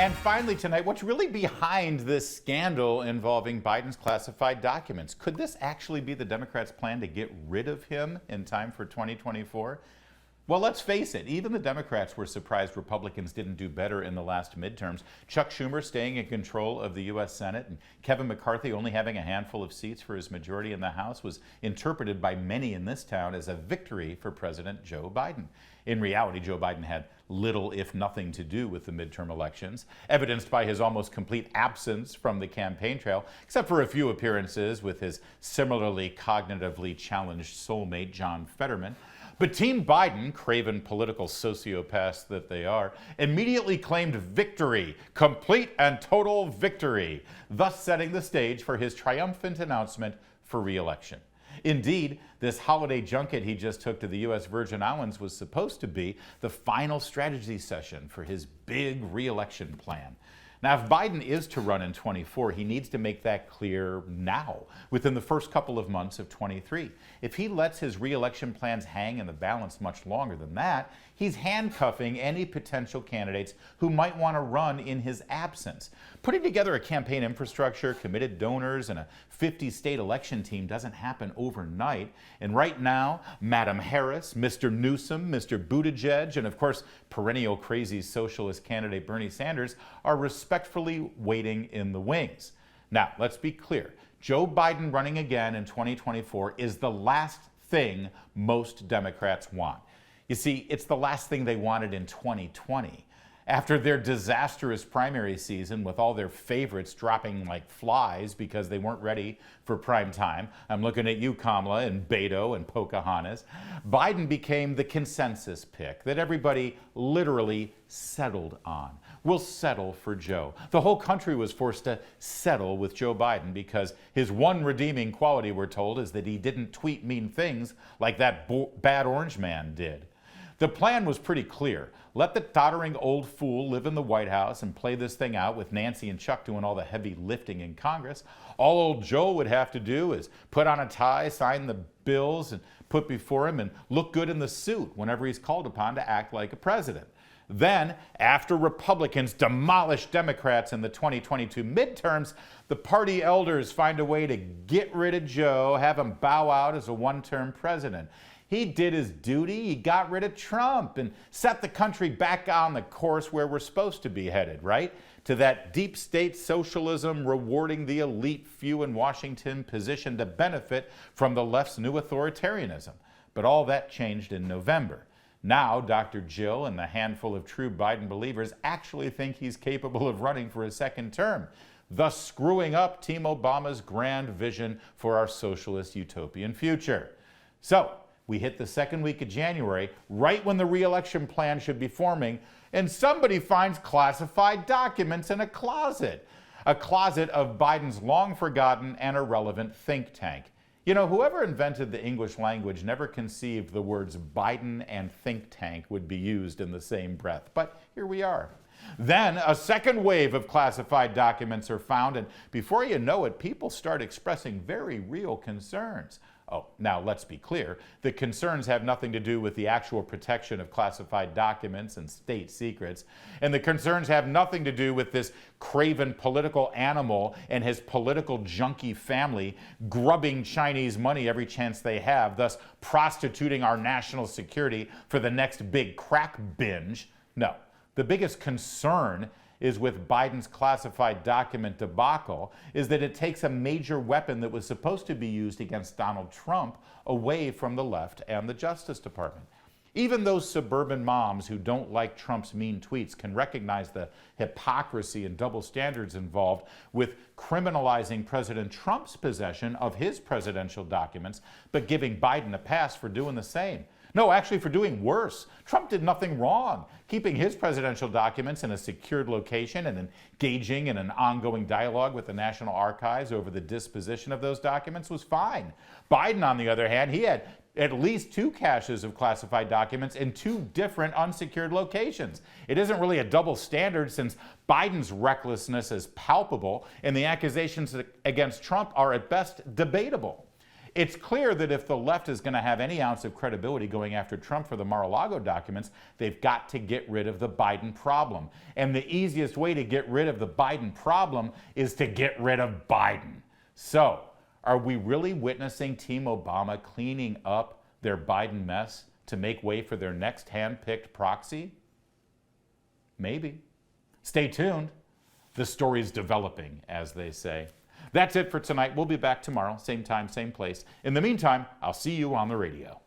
And finally tonight, what's really behind this scandal involving Biden's classified documents? Could this actually be the Democrats' plan to get rid of him in time for 2024? Well, let's face it, even the Democrats were surprised Republicans didn't do better in the last midterms. Chuck Schumer staying in control of the U.S. Senate and Kevin McCarthy only having a handful of seats for his majority in the House was interpreted by many in this town as a victory for President Joe Biden. In reality, Joe Biden had little, if nothing, to do with the midterm elections, evidenced by his almost complete absence from the campaign trail, except for a few appearances with his similarly cognitively challenged soulmate, John Fetterman. But Team Biden, craven political sociopaths that they are, immediately claimed victory, complete and total victory, thus setting the stage for his triumphant announcement for re-election. Indeed, this holiday junket he just took to the U.S. Virgin Islands was supposed to be the final strategy session for his big re-election plan. Now, if Biden is to run in 24, he needs to make that clear now, within the first couple of months of 23. If he lets his re-election plans hang in the balance much longer than that, he's handcuffing any potential candidates who might want to run in his absence. Putting together a campaign infrastructure, committed donors, and a 50-state election team doesn't happen overnight. And right now, Madam Harris, Mr. Newsom, Mr. Buttigieg, and of course, perennial crazy socialist candidate Bernie Sanders are respectfully waiting in the wings. Now, let's be clear. Joe Biden running again in 2024 is the last thing most Democrats want. You see, it's the last thing they wanted in 2020. After their disastrous primary season with all their favorites dropping like flies because they weren't ready for prime time, I'm looking at you, Kamala, and Beto and Pocahontas, Biden became the consensus pick that everybody literally settled on. We'll settle for Joe. The whole country was forced to settle with Joe Biden because his one redeeming quality, we're told, is that he didn't tweet mean things like that bad orange man did. The plan was pretty clear. Let the doddering old fool live in the White House and play this thing out with Nancy and Chuck doing all the heavy lifting in Congress. All old Joe would have to do is put on a tie, sign the bills and put before him, and look good in the suit whenever he's called upon to act like a president. Then, after Republicans demolish Democrats in the 2022 midterms, the party elders find a way to get rid of Joe, have him bow out as a one-term president. He did his duty, he got rid of Trump and set the country back on the course where we're supposed to be headed, right? To that deep state socialism rewarding the elite few in Washington positioned to benefit from the left's new authoritarianism. But all that changed in November. Now, Dr. Jill and the handful of true Biden believers actually think he's capable of running for a second term, thus screwing up Team Obama's grand vision for our socialist utopian future. So, we hit the second week of January, right when the re-election plan should be forming, and somebody finds classified documents in a closet of Biden's long-forgotten and irrelevant think tank. You know, whoever invented the English language never conceived the words Biden and think tank would be used in the same breath, but here we are. Then a second wave of classified documents are found, and before you know it, people start expressing very real concerns. Oh, now let's be clear. The concerns have nothing to do with the actual protection of classified documents and state secrets. And the concerns have nothing to do with this craven political animal and his political junkie family grubbing Chinese money every chance they have, thus prostituting our national security for the next big crack binge. No, the biggest concern is with Biden's classified document debacle is that it takes a major weapon that was supposed to be used against Donald Trump away from the left and the Justice Department. Even those suburban moms who don't like Trump's mean tweets can recognize the hypocrisy and double standards involved with criminalizing President Trump's possession of his presidential documents, but giving Biden a pass for doing the same. No, actually for doing worse. Trump did nothing wrong. Keeping his presidential documents in a secured location and engaging in an ongoing dialogue with the National Archives over the disposition of those documents was fine. Biden, on the other hand, he had at least 2 caches of classified documents in 2 different unsecured locations. It isn't really a double standard since Biden's recklessness is palpable and the accusations against Trump are at best debatable. It's clear that if the left is going to have any ounce of credibility going after Trump for the Mar-a-Lago documents, they've got to get rid of the Biden problem. And the easiest way to get rid of the Biden problem is to get rid of Biden. So, are we really witnessing Team Obama cleaning up their Biden mess to make way for their next hand-picked proxy? Maybe. Stay tuned. The story's developing, as they say. That's it for tonight. We'll be back tomorrow, same time, same place. In the meantime, I'll see you on the radio.